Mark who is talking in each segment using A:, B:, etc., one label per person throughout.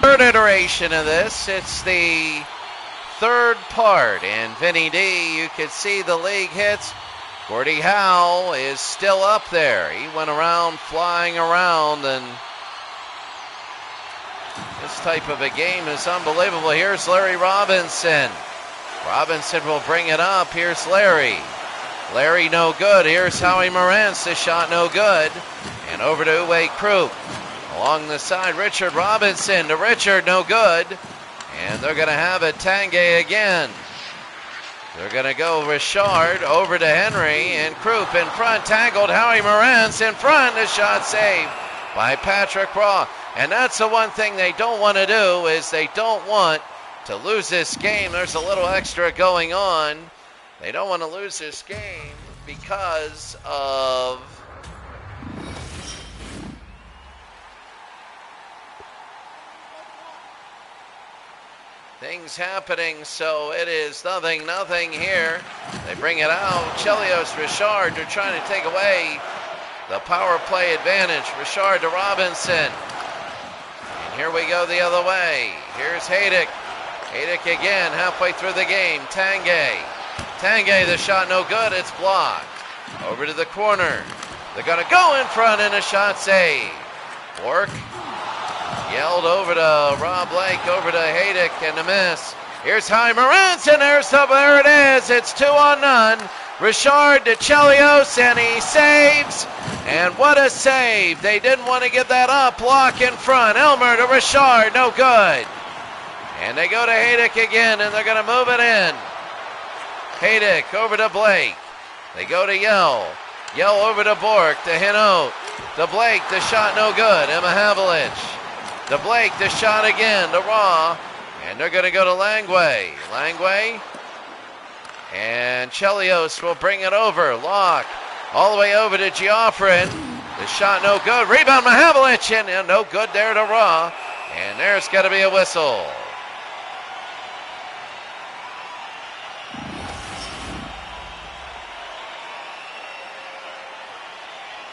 A: third iteration of this. It's the third part. And Vinny D, you can see the league hits. Gordie Howe is still up there. He went around flying around, and this type of a game is unbelievable. Here's Larry Robinson. Robinson will bring it up. Here's Larry. Larry no good. Here's Howie Morantz. The shot no good. And over to Uwe Krupp. Along the side, Richard Robinson to Richard, no good. And they're going to have it Tanguay again. They're going to go Richard over to Henry, and Krupp in front, tangled. Howie Morantz in front. The shot saved by Patrick Roy. And that's the one thing they don't want to do, is they don't want to lose this game. There's a little extra going on. They don't want to lose this game because of things happening, so it is 0-0 here. They bring it out. Chelios, Richard, they're trying to take away the power play advantage. Richard to Robinson. And here we go the other way. Here's Haydick. Haydick again, halfway through the game. Tanguay. Tanguay, the shot no good. It's blocked. Over to the corner. They're going to go in front, and a shot saved. Bork yelled over to Rob Blake, over to Haydick, and a miss. Here's Howie Morantz, and there it is. It's 2-0. Richard to Chelios, and he saves. And what a save. They didn't want to give that up. Block in front. Elmer to Richard, no good. And they go to Haydick again, and they're going to move it in. Haydick over to Blake. They go to Yell. Yell over to Bork, to Hinault. To Blake, the shot no good. Emma Havlich. To Blake, the shot again, to Raw. And they're going to go to Langway. Langway. And Chelios will bring it over. Locke all the way over to Geoffrin. The shot no good. Rebound Mahavlich, and no good there to Raw. And there's got to be a whistle.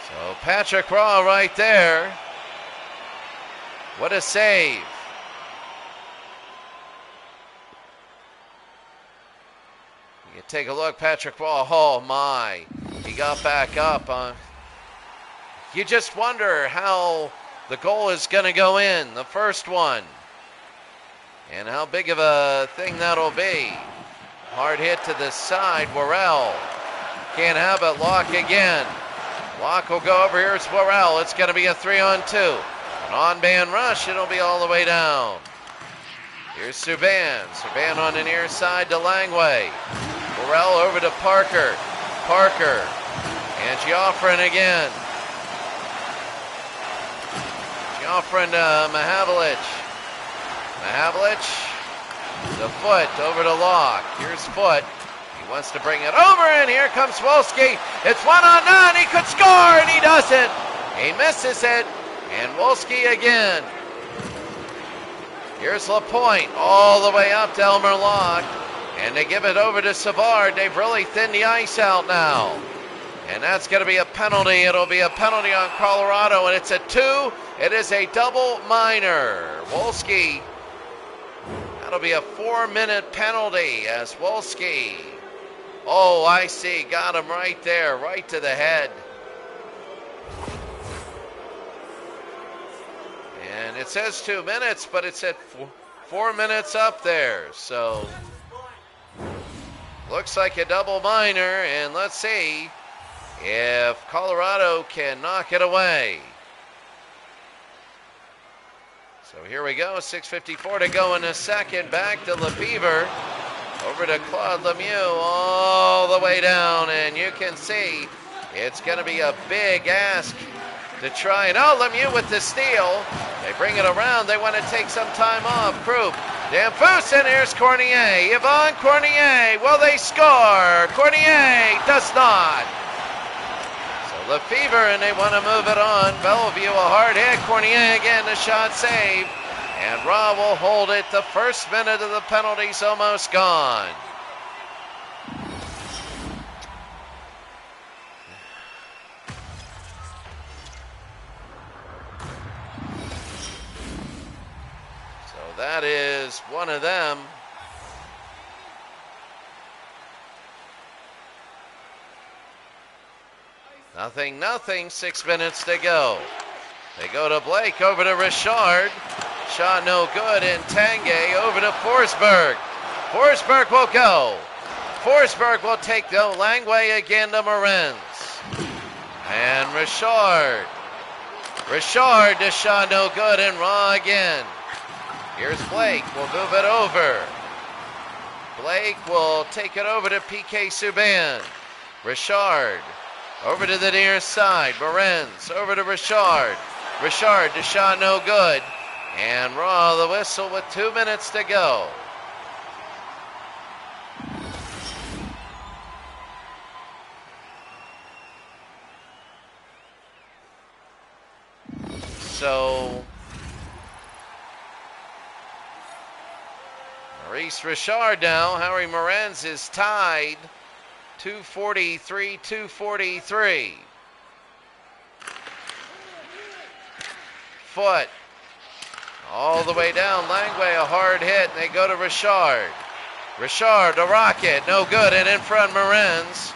A: So Patrick Raw right there. What a save. You take a look, Patrick Raw. Oh my, he got back up. You just wonder how the goal is going to go in, the first one, and how big of a thing that'll be. Hard hit to the side. Worrell can't have it. Locke again. Locke will go over. Here's Worrell. It's going to be a 3-on-2. An on-man rush. It'll be all the way down. Here's Subban. Subban on the near side to Langway. Worrell over to Parker. Parker. And Geoffrin again. Geoffrin to Mahavlich. Mahavlich. The Foot over to Locke. Here's Foot. He wants to bring it over, and here comes Wolski. It's 1-on-9. He could score, and he doesn't. He misses it. And Wolski again. Here's Lapointe all the way up to Elmer Locke. And they give it over to Savard. They've really thinned the ice out now. And that's going to be a penalty. It'll be a penalty on Colorado, and it's a 2. It is a double minor. Wolski, that'll be a 4-minute penalty as Wolski. Oh, I see. Got him right there, right to the head. And it says 2 minutes, but it's at 4 minutes up there. So looks like a double minor, and let's see if Colorado can knock it away. So here we go, 6:54 to go in the second. Back to Lefevre, over to Claude Lemieux, all the way down, and you can see it's going to be a big ask to try it. Oh, Lemieux with the steal. They bring it around. They want to take some time off. Krupp, Damphousse, and here's Cornier. Yvonne Cornier, will they score? Cornier does not. So Lefevre, and they want to move it on. Bellevue, a hard hit. Cornier again, the shot saved. And Raw will hold it. The first minute of the penalty's almost gone. that is one of them. Nothing, 6 minutes to go. They go to Blake, over to Richard. Shot no good, and Tanguay over to Forsberg. Forsberg will go. Forsberg will take the Langway again to Morenz. And Richard. Richard, the shot no good, and Raw again. Here's Blake, will move it over. Blake will take it over to PK Subban. Richard, over to the near side. Morenz, over to Richard. Richard, the shot no good. And Raw the whistle with 2 minutes to go. So Maurice Richard now. Harry Morenz is tied. 2:43. Foot all the way down. Langway, a hard hit, and they go to Richard. Richard, the rocket, no good, and in front Morenz.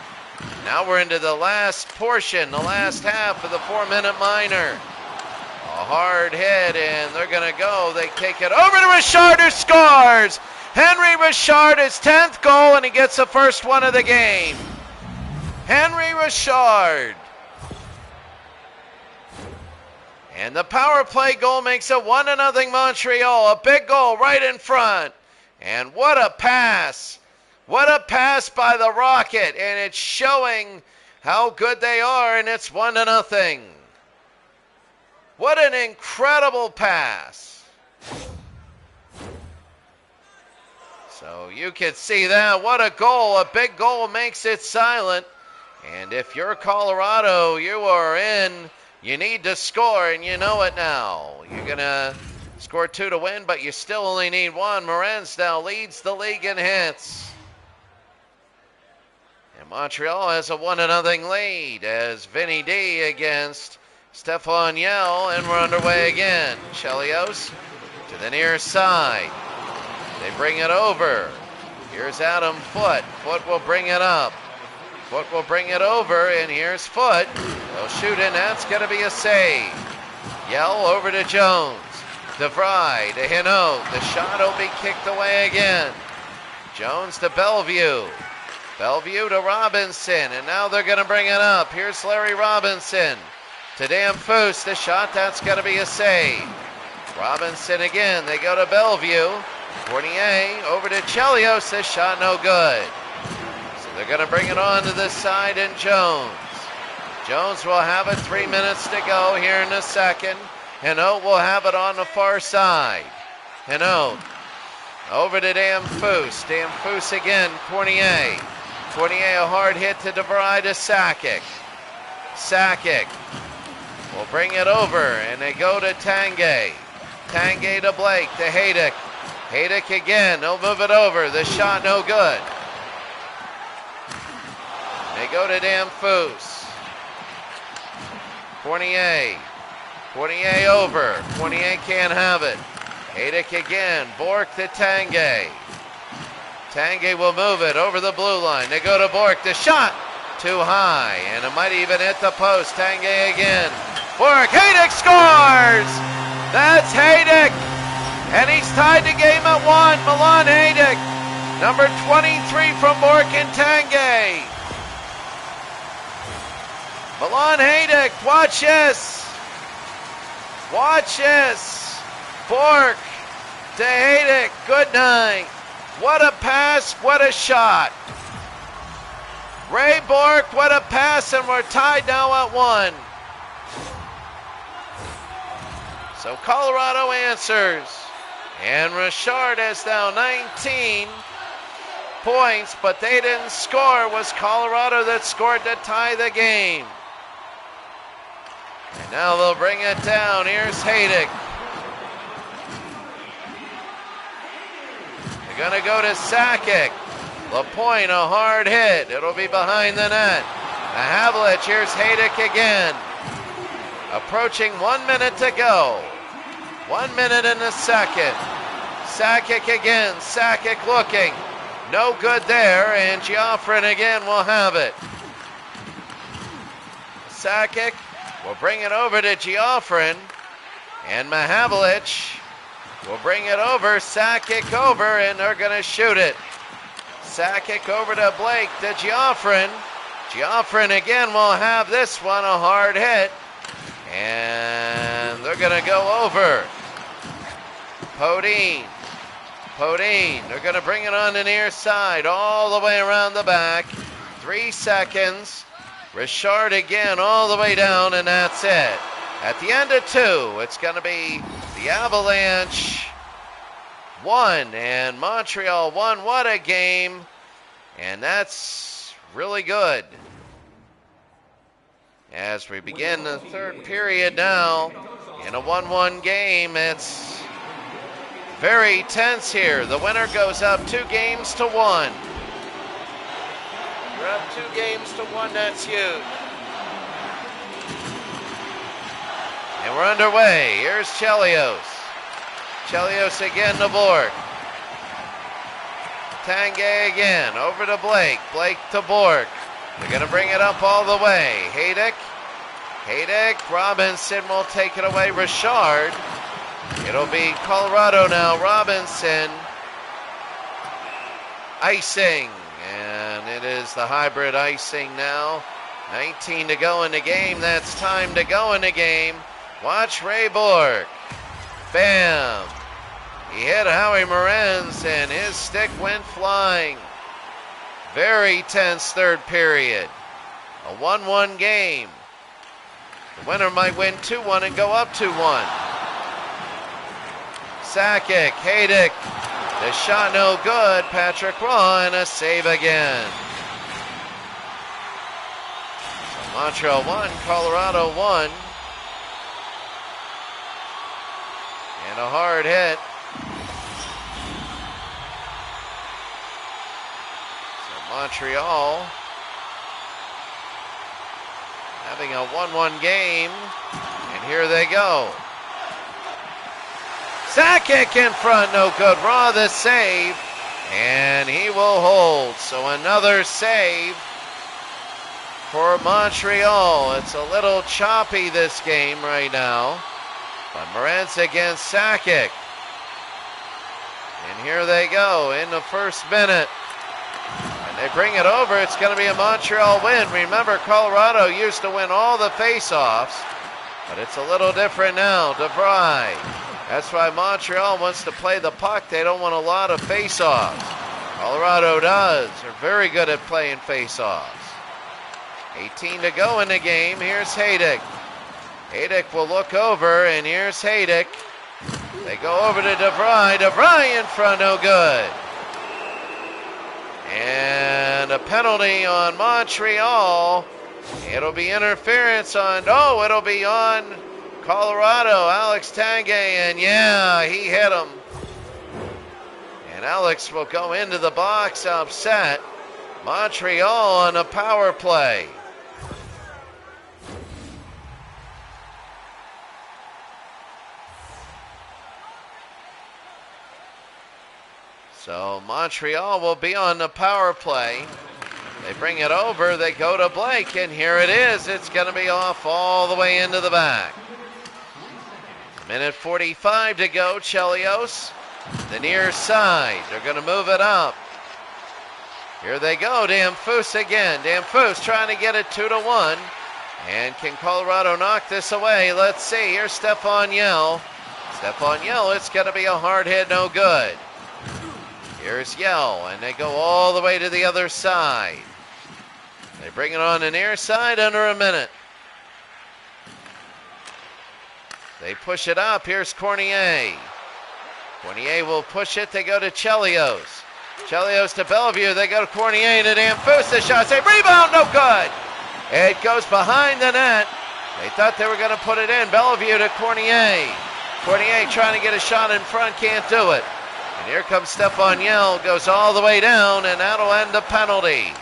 A: Now we're into the last portion, the last half of the 4-minute minor. A hard hit, and they're going to go. They take it over to Richard, who scores. Henry Richard, his 10th goal, and he gets the first one of the game. Henry Richard. And the power play goal makes it 1-0 Montreal. A big goal right in front. And what a pass. What a pass by the Rocket. And it's showing how good they are, and it's 1-0. What an incredible pass. So you can see that. What a goal. A big goal makes it silent. And if you're Colorado, you are in. You need to score, and you know it now. You're going to score 2 to win, but you still only need 1. Morenz now leads the league in hits. And Montreal has a 1-0 lead as Vinny D against Stefan Yell, and we're underway again. Chelios to the near side. They bring it over. Here's Adam Foote. Foote will bring it up. Foote will bring it over, and here's Foote. They'll shoot, and that's going to be a save. Yell over to Jones. DeVry to Hinault. The shot will be kicked away again. Jones to Bellevue. Bellevue to Robinson, and now they're going to bring it up. Here's Larry Robinson to Damphousse. The shot, that's going to be a save. Robinson again. They go to Bellevue. Fournier over to Chelios. The shot no good. So they're going to bring it on to this side, and Jones. Jones will have it. 3 minutes to go here in the second. Hinault will have it on the far side. Hinault over to Damphousse. Damphousse again. Fournier. Fournier, a hard hit to DeVry to Sakic. Sakic will bring it over, and they go to Tanguay. Tanguay to Blake, to Haydick. Haydick again, they'll move it over. The shot no good. They go to Damphousse. Fournier. Fournier over. Fournier can't have it. Haydick again. Bourque to Tanguay. Tanguay will move it over the blue line. They go to Bourque. The shot too high, and it might even hit the post. Tanguay again. Bourque. Haydick scores! That's Haydick! And he's tied the game at 1. Milan Haydick, number 23 from Bourque and Tanguay. Milan Haydick, watch this. Watch this. Bourque to Haydick. Good night. What a pass, what a shot. Ray Bourque, what a pass, and we're tied now at 1. So Colorado answers. And Richard has now 19 points, but they didn't score. It was Colorado that scored to tie the game. And now they'll bring it down. Here's Haydick. They're going to go to Sakic. LaPointe, a hard hit. It'll be behind the net. The Havlich, here's Haydick again. Approaching 1 minute to go. 1 minute in the second. Sakic again. Sakic looking. No good there, and Geoffrin again will have it. Sakic will bring it over to Geoffrin, and Mahavlich will bring it over. Sakic over, and they're going to shoot it. Sakic over to Blake, to Geoffrin. Geoffrin again will have this one, a hard hit, and they're going to go over. Podine, they're going to bring it on the near side, all the way around the back. 3 seconds. Richard again, all the way down, and that's it. At the end of 2, it's going to be the Avalanche 1 and Montreal 1. What a game, and that's really good. As we begin the third period now, in a 1-1 game, it's very tense here. The winner goes up 2-1. We're up 2-1. That's huge. And we're underway. Here's Chelios. Chelios again to Bork. Tanguay again. Over to Blake. Blake to Bork. They're going to bring it up all the way. Haydick. Robinson will take it away. Richard. It'll be Colorado now. Robinson. Icing. And it is the hybrid icing now. 19 to go in the game. That's time to go in the game. Watch Ray Bork. Bam. He hit Howie Morenz and his stick went flying. Very tense third period. A 1-1 game. The winner might win 2-1 and go up 2-1. Sakic, Haydick. The shot no good. Patrick Roy and a save again. So Montreal 1, Colorado 1. And a hard hit. So Montreal having a 1-1 game. And here they go. Sakic in front, no good. Raw the save, and he will hold. So another save for Montreal. It's a little choppy this game right now. But Morenz against Sakic. And here they go in the first minute. And they bring it over. It's going to be a Montreal win. Remember, Colorado used to win all the face-offs, but it's a little different now. DeVry. That's why Montreal wants to play the puck. They don't want a lot of face-offs. Colorado does. They're very good at playing face-offs. 18 to go in the game. Here's Haydick. Haydick will look over, and here's Haydick. They go over to DeVry. DeVry in front, no good. And a penalty on Montreal. It'll be interference on, it'll be on Colorado, Alex Tanguay, and yeah, he hit him. And Alex will go into the box upset. Montreal on a power play. So Montreal will be on the power play. They bring it over, they go to Blake, and here it is. It's going to be off all the way into the back. Minute 45 to go. Chelios, the near side. They're going to move it up. Here they go. Damphousse again. Damphousse trying to get it 2-1. And can Colorado knock this away? Let's see. Here's Stefan Yell. Stefan Yell, it's going to be a hard hit, no good. Here's Yell, and they go all the way to the other side. They bring it on the near side under a minute. They push it up. Here's Cornier. Cornier will push it. They go to Chelios. Chelios to Bellevue. They go to Cornier to Damphousse. The shot. Say rebound. No good. It goes behind the net. They thought they were going to put it in. Bellevue to Cornier. Cornier trying to get a shot in front. Can't do it. And here comes Stefan Yell. Goes all the way down, and that'll end the penalty.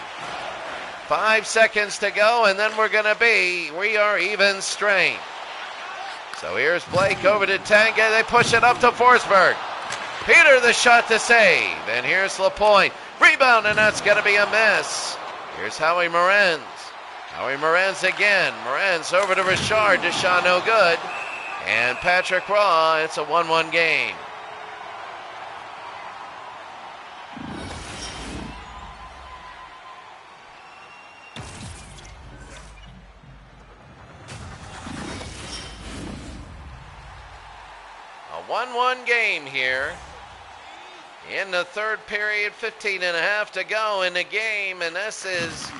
A: 5 seconds to go, and then we are even strength. So here's Blake over to Tanguay. They push it up to Forsberg. Peter, the shot to save. And here's Lapointe. Rebound, and that's going to be a miss. Here's Howie Morenz. Howie Morenz again. Morenz over to Richard. Deshaun no good. And Patrick Raw, it's a 1-1 game. A 1-1 game here. In the third period, 15 and a half to go in the game, and this is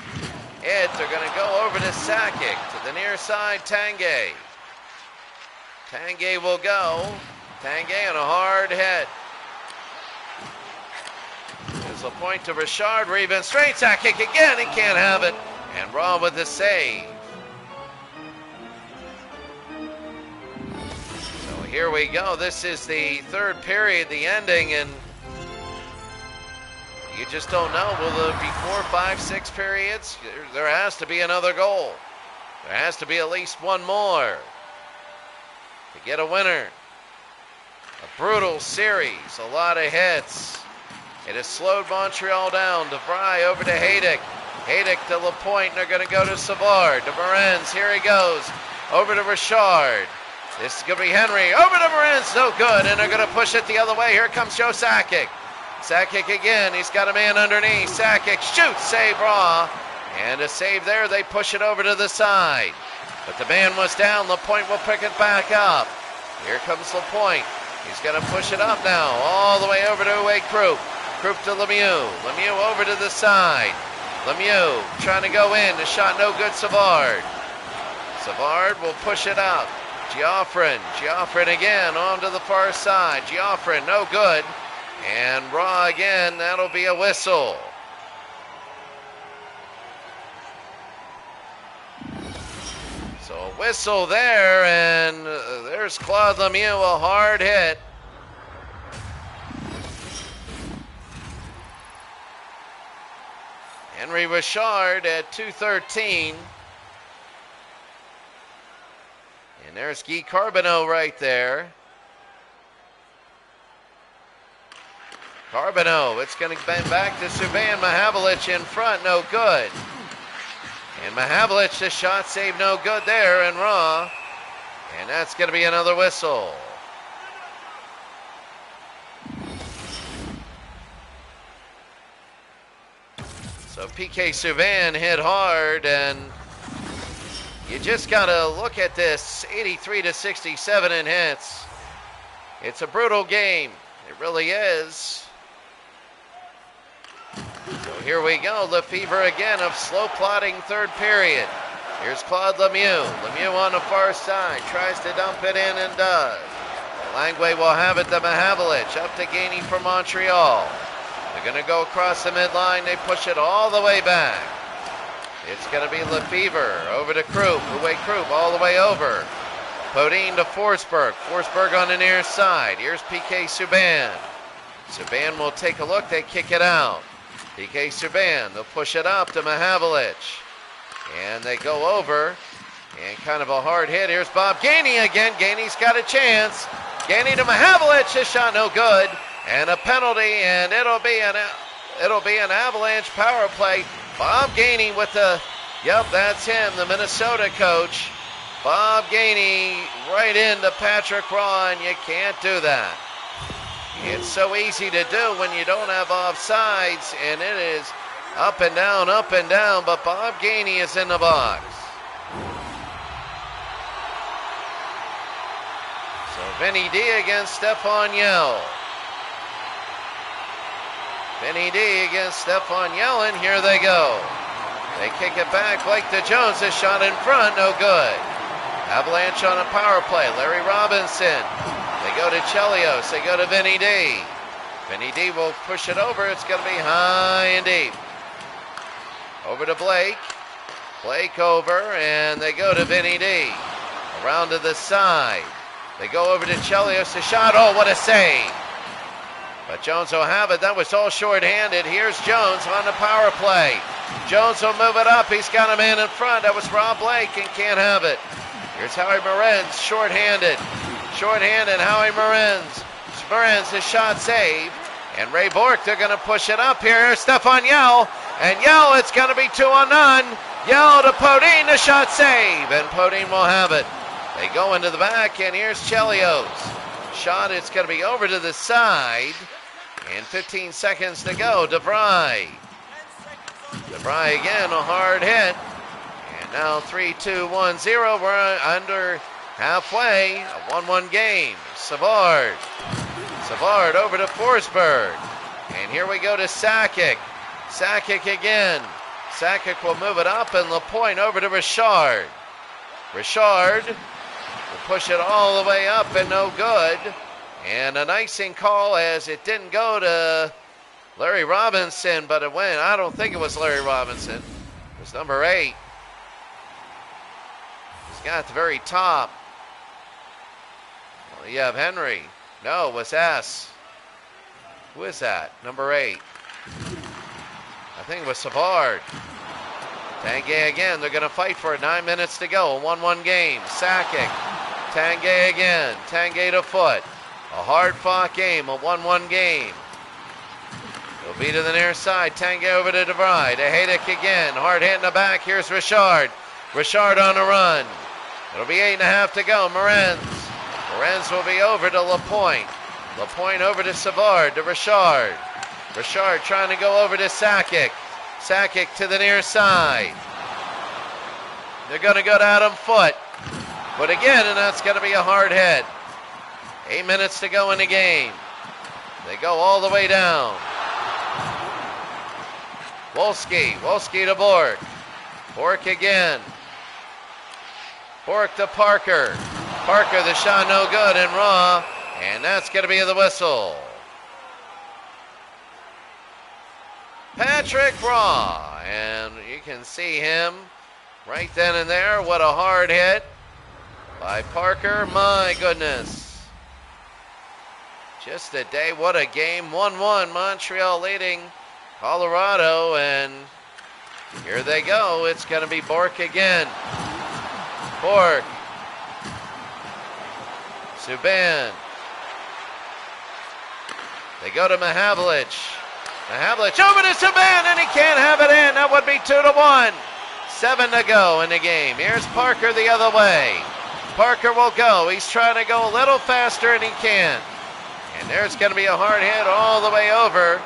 A: it. They're going to go over to Sakic, to the near side, Tanguay. Tanguay will go. Tanguay on a hard hit. There's a point to Richard, rebound straight, Sakic again, he can't have it. And Raw with the save. So here we go. This is the third period, the ending, and you just don't know. Will there be 4, 5, 6 periods? There has to be another goal. There has to be at least one more to get a winner. A brutal series, a lot of hits. It has slowed Montreal down. DeVry over to Haydick. Haydick to Lapointe, and they're going to go to Savard. To Morenz, here he goes. Over to Richard. This is going to be Henry. Over to Morenz, no good, and they're going to push it the other way. Here comes Joe Sakic. Sakic again, he's got a man underneath. Sakic shoots, save Raw. And a save there, they push it over to the side. But the man was down, Lapointe will pick it back up. Here comes Lapointe. He's going to push it up now, all the way over to Wade Krupp. Krupp to Lemieux. Lemieux over to the side. Lemieux trying to go in, the shot no good, Savard. Savard will push it up. Geoffrin again, on to the far side. Geoffrin, no good. And Raw again, that'll be a whistle. So a whistle there, and there's Claude Lemieux, a hard hit. Henry Richard at 2:13. And there's Guy Carbonneau right there. Carbonneau, it's going to bend back to Subban. Mahavlich in front, no good. And Mahavlich, the shot save, no good there, and Raw. And that's going to be another whistle. So PK Subban hit hard, and you just got to look at this, 83 to 67 in hits. It's a brutal game. It really is. So here we go, Lefevre again of slow plotting third period. Here's Claude Lemieux. Lemieux on the far side, tries to dump it in and does. Langway will have it to Mahavlich, up to Gainey for Montreal. They're going to go across the midline, they push it all the way back. It's going to be Lefevre, over to Krupp, Uwe Krupp all the way over. Podine to Forsberg, Forsberg on the near side. Here's PK Subban. Subban will take a look, they kick it out. PK Subban, they'll push it up to Mahavlich. And they go over, and kind of a hard hit. Here's Bob Gainey again. Gainey's got a chance. Gainey to Mahavlich, his shot no good. And a penalty, and it'll be an Avalanche power play. Bob Gainey with the, yep, that's him, the Minnesota coach. Bob Gainey right into Patrick Raw, and you can't do that. It's so easy to do when you don't have offsides, and it is up and down, but Bob Gainey is in the box. So Vinny D against Stefan Yell. Vinny D against Stefan Yell, and here they go. They kick it back, Blake to Jones, a shot in front, no good. Avalanche on a power play, Larry Robinson. They go to Chelios, they go to Vinny D. Vinny D will push it over, it's going to be high and deep. Over to Blake. Blake over, and they go to Vinny D. Around to the side. They go over to Chelios, the shot, oh, what a save. But Jones will have it, that was all short-handed. Here's Jones on the power play. Jones will move it up, he's got a man in front, that was Rob Blake, and can't have it. Here's Howie Morenz, short-handed. Short-handed, Howie Morenz Morenz, his shot save. And Ray Bork, they're going to push it up here. Stefan Yell. And Yell, it's going to be 2-on-none. Yell to Podine, the shot save. And Podine will have it. They go into the back, and here's Chelios. Shot, it's going to be over to the side. And 15 seconds to go. DeVry. DeVry again, a hard hit. And now 3-2-1-0. We're under halfway. A 1-1 game. Savard. Savard over to Forsberg. And here we go to Sakic. Sakic again. Sakic will move it up, and Lapointe over to Richard. Richard will push it all the way up, and no good. And an icing call as it didn't go to Larry Robinson, but it went. I don't think it was Larry Robinson. It was number 8. He's got at the very top. Well, you have Henry. No, it was S. Who is that? Number 8. I think it was Savard. Tanguay again. They're going to fight for it. 9 minutes to go. A 1-1 game. Sakic. Tanguay again. Tanguay to Foot. A hard-fought game. A 1-1 game. It'll be to the near side. Tanguay over to DeVry. To Haydick again. Hard hit in the back. Here's Richard. Richard on the run. It'll be 8.5 to go. Morenz. Morenz will be over to Lapointe. Lapointe over to Savard, to Richard. Richard trying to go over to Sakic. Sakic to the near side. They're going to go to Adam Foote. But again, and that's going to be a hard hit. 8 minutes to go in the game. They go all the way down. Wolski to Bork. Bork again. Bork to Parker. Parker, the shot no good and raw, and that's going to be the whistle. Patrick Raw, and you can see him right then and there. What a hard hit by Parker. My goodness. Just a day, what a game. 1-1, Montreal leading Colorado, and here they go. It's going to be Bork again. Bork. Subban. They go to Mahavlich. Mahavlich over to Subban, and he can't have it in. That would be 2-1. 7 to go in the game. Here's Parker the other way. Parker will go. He's trying to go a little faster, and he can't. And there's going to be a hard hit all the way over.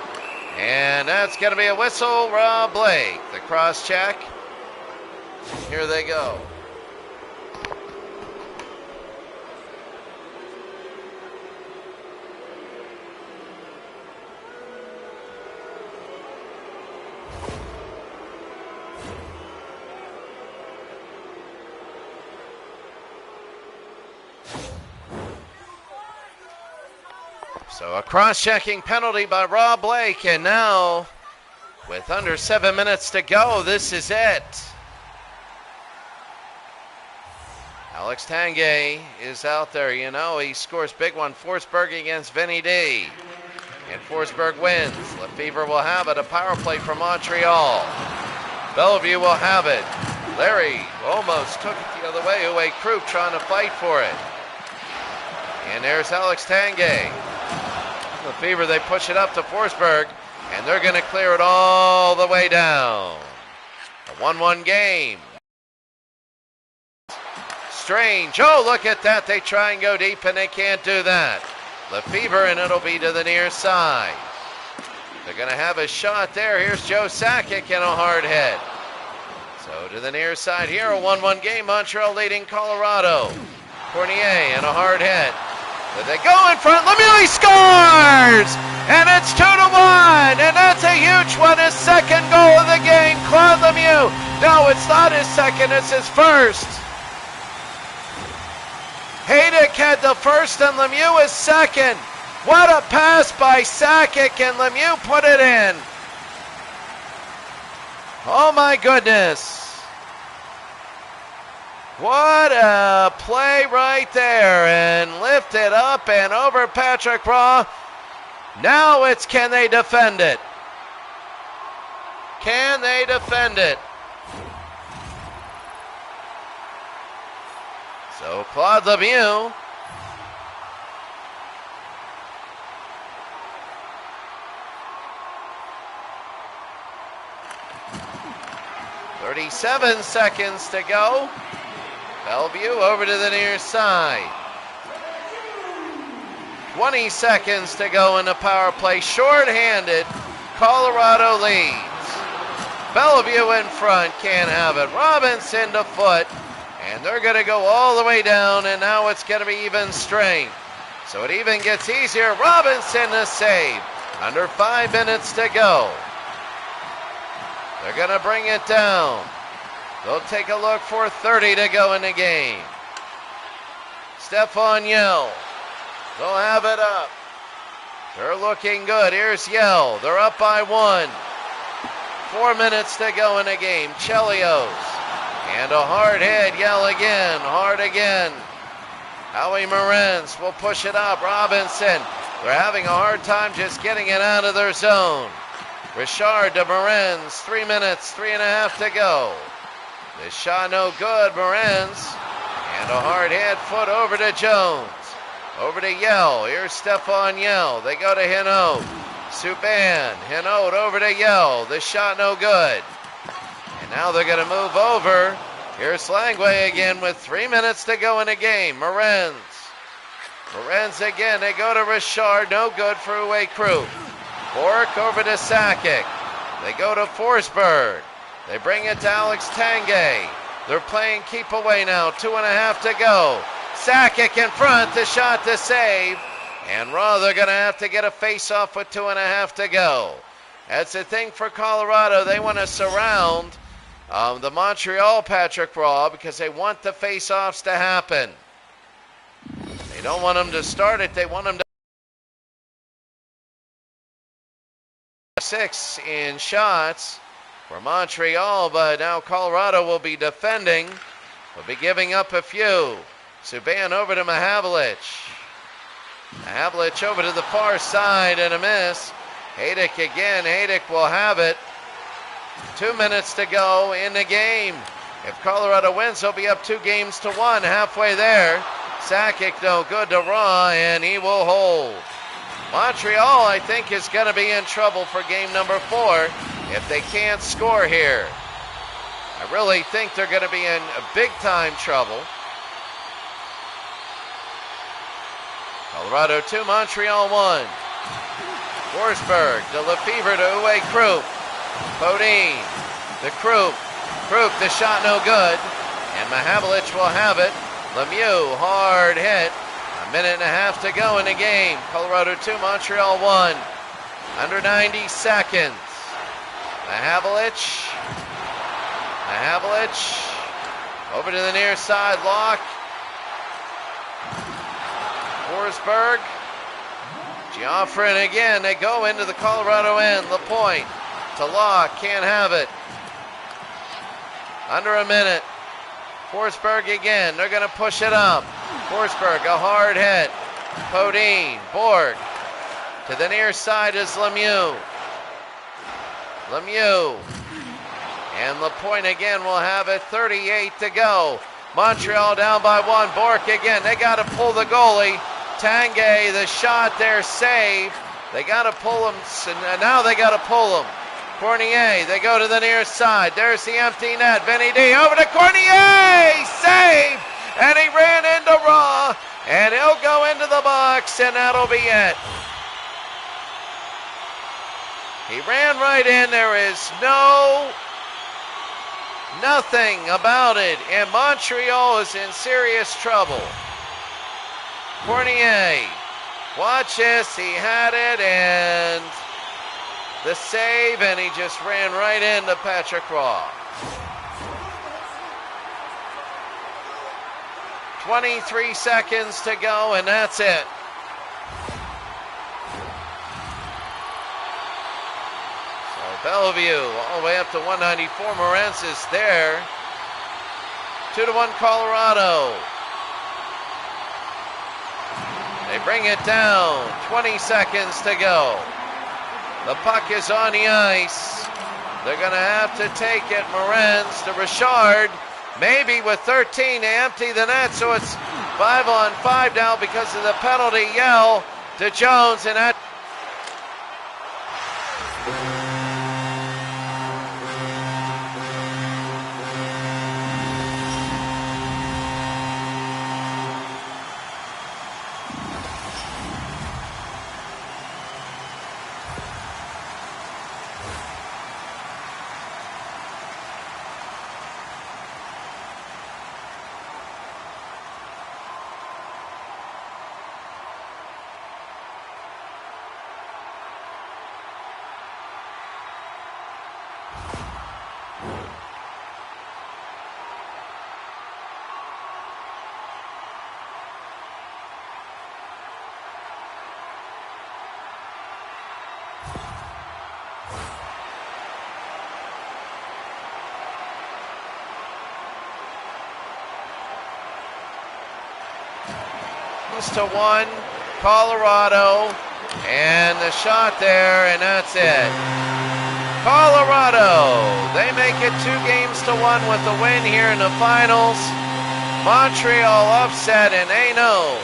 A: And that's going to be a whistle. Rob Blake, the cross check. Here they go. So a cross-checking penalty by Rob Blake, and now with under 7 minutes to go, this is it. Alex Tanguay is out there. You know, he scores big one. Forsberg against Vinny D. And Forsberg wins. Lefebvre will have it. A power play for Montreal. Bellevue will have it. Larry almost took it the other way. Uwe Krupp trying to fight for it. And there's Alex Tanguay. Lefebvre, they push it up to Forsberg, and they're going to clear it all the way down. A 1-1 game. Strange. Oh, look at that. They try and go deep, and they can't do that. Lefebvre, and it'll be to the near side. They're going to have a shot there. Here's Joe Sakic and a hard hit. So to the near side here, a 1-1 game. Montreal leading Colorado. Fournier and a hard hit. But they go in front. Lemieux scores! And it's 2-1. And that's a huge one. His second goal of the game. Claude Lemieux. No, it's not his second. It's his first. Haydick had the first and Lemieux is second. What a pass by Sakic, and Lemieux put it in. Oh my goodness. What a play right there, and lift it up and over Patrick Raw. Now it's can they defend it? Can they defend it? So Claude Lemieux 37 seconds to go. Bellevue over to the near side. 20 seconds to go in the power play. Short-handed. Colorado leads. Bellevue in front, can't have it. Robinson to foot, and they're going to go all the way down, and now it's going to be even strength. So it even gets easier. Robinson to save. Under 5 minutes to go. They're going to bring it down. They'll take a look for 30 to go in the game. Stefan Yell. They'll have it up. They're looking good. Here's Yell. They're up by 1. 4 minutes to go in the game. Chelios. And a hard hit. Yell again. Hard again. Howie Morenz will push it up. Robinson. They're having a hard time just getting it out of their zone. Richard to Morenz. 3 minutes, 3.5 to go. This shot no good. Morenz. And a hard hit. Foot over to Jones. Over to Yell. Here's Stefan Yell. They go to Hinault. Subban. Hinault over to Yell. This shot no good. And now they're going to move over. Here's Langway again with 3 minutes to go in the game. Morenz. Morenz again. They go to Richard. No good for Uwe Krupp. Bork over to Sakic. They go to Forsberg. They bring it to Alex Tanguay. They're playing keep away now. 2.5 to go. Sakic in front, the shot to save. And Raw, they're going to have to get a face-off with 2.5 to go. That's the thing for Colorado. They want to surround the Montreal Patrick Raw because they want the face-offs to happen. They don't want them to start it. They want them to 6 in shots for Montreal, but now Colorado will be defending. They'll be giving up a few. Subban over to Mahavlich. Mahavlich over to the far side and a miss. Haydick again. Haydick will have it. 2 minutes to go in the game. If Colorado wins, they'll be up 2-1, halfway there. Sakic no good to Raw, and he will hold. Montreal, I think, is going to be in trouble for game number 4 if they can't score here. I really think they're going to be in big-time trouble. Colorado 2, Montreal 1. Forsberg to Lefebvre to Uwe Krupp. Bodine to Krupp. Krupp, the shot no good. And Mahavlich will have it. Lemieux, hard hit. 1.5 minutes to go in the game. Colorado 2, Montreal 1. Under 90 seconds. Mahavlich. Over to the near side. Locke. Forsberg. Geoffrin again. They go into the Colorado end. LaPointe to Locke. Can't have it. Under a minute. Forsberg again. They're going to push it up. Forsberg, a hard hit. Podine. Borg. To the near side is Lemieux. And LaPointe again will have it. 38 to go. Montreal down by 1. Bork again. They got to pull the goalie. Tanguay, the shot there, save. They got to pull him. Now they got to pull him. Cornier, they go to the near side. There's the empty net. Vinny D over to Cornier. Save. And he ran into Raw. And he'll go into the box, and that'll be it. He ran right in. There is nothing about it. And Montreal is in serious trouble. Cornier, watch this. He had it, and the save, and he just ran right into Patrick Raw. 23 seconds to go, and that's it. Bellevue all the way up to 194. Morenz is there. 2-1 Colorado. They bring it down. 20 seconds to go. The puck is on the ice. They're going to have to take it. Morenz to Richard. Maybe with 13 to empty the net. So it's 5-on-5 now because of the penalty. Yell to Jones, and that. To 1, Colorado, and the shot there, and that's it. Colorado, they make it 2-1 with the win here in the finals. Montreal upset, and they know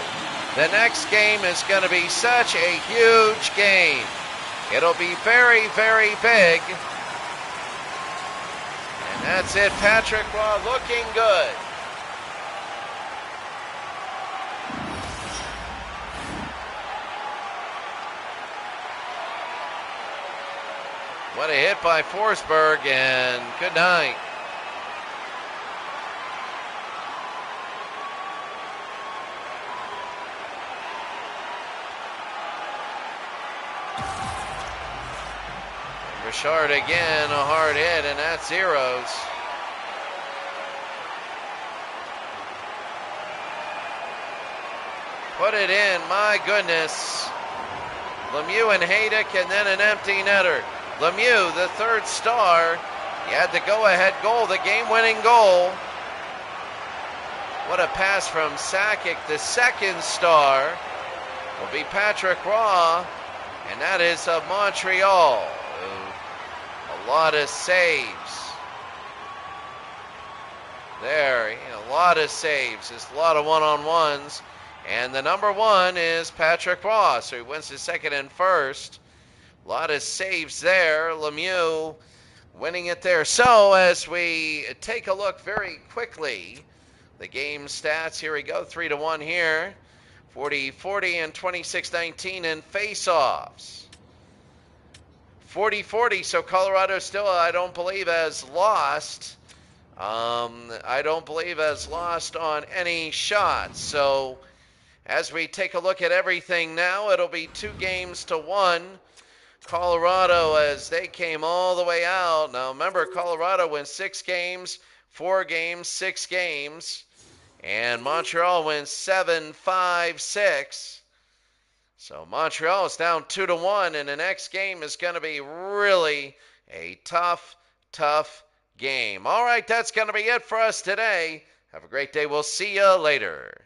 A: the next game is going to be such a huge game. It'll be very, very big. And that's it, Patrick Roy looking good. What a hit by Forsberg, and good night. And Richard again, a hard hit, and that's zeros. Put it in, my goodness. Lemieux and Haydick, and then an empty netter. Lemieux, the third star, he had the go-ahead goal, the game-winning goal. What a pass from Sakic. The second star will be Patrick Roy, and that is of Montreal. A lot of saves. There, a lot of saves. Just a lot of one-on-ones. And the number 1 is Patrick Roy, so he wins his second and first. A lot of saves there. Lemieux winning it there. So as we take a look very quickly, the game stats, here we go, 3-1 here. 40-40 and 26-19 in face-offs. 40-40, so Colorado still, I don't believe, has lost. I don't believe has lost on any shots. So as we take a look at everything now, it'll be 2-1. Colorado, as they came all the way out. Now remember, Colorado wins 6 games, 4 games, 6 games. And Montreal wins 7-5-6. So Montreal is down 2-1, and the next game is going to be really a tough, tough game. All right, that's going to be it for us today. Have a great day. We'll see you later.